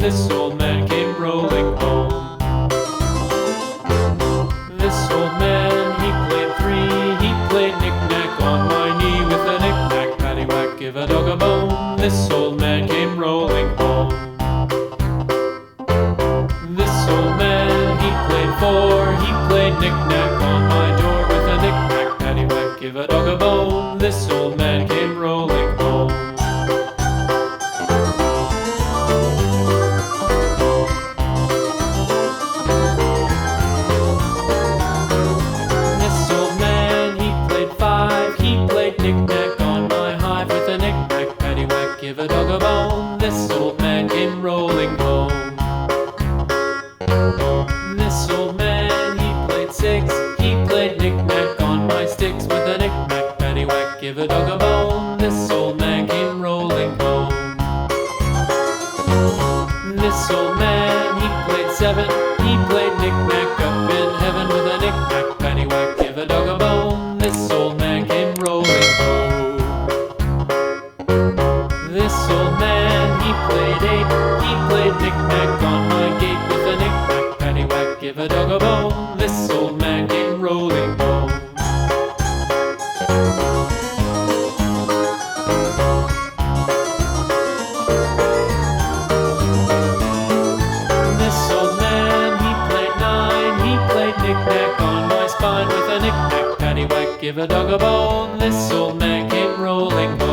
This old man came rolling home. This old man, he played three. He played knick-knack on my knee with a knick-knack, paddywhack, give a dog a bone. This old man came rolling home. This old man, he played four. He played knick-knack on my door with a knick-knack, paddywhack, give a dog a bone. This old man came rolling home. This old man, he played five. He played knick-knack on my hive with a knick-knack, paddywhack, give a dog a bone. This old man came rolling home. This old man, he played six. He played knick-knack on my sticks with a knick-knack, paddywhack, give a dog a bone. This old man came rolling home. This old man, he played seven. He played knick-knack up in heaven with a knick-knack, paddywhack, give a dog a bone. This old man came rolling home. This old man, he played eight. He played knick-knack on my gate with a knick-knack, paddywhack, give a dog a bone. This old man came rolling home. This old man, he played nine. He played knick-knack on my spine with a knick-knack, paddywhack, give a dog a bone. This old man came rolling home.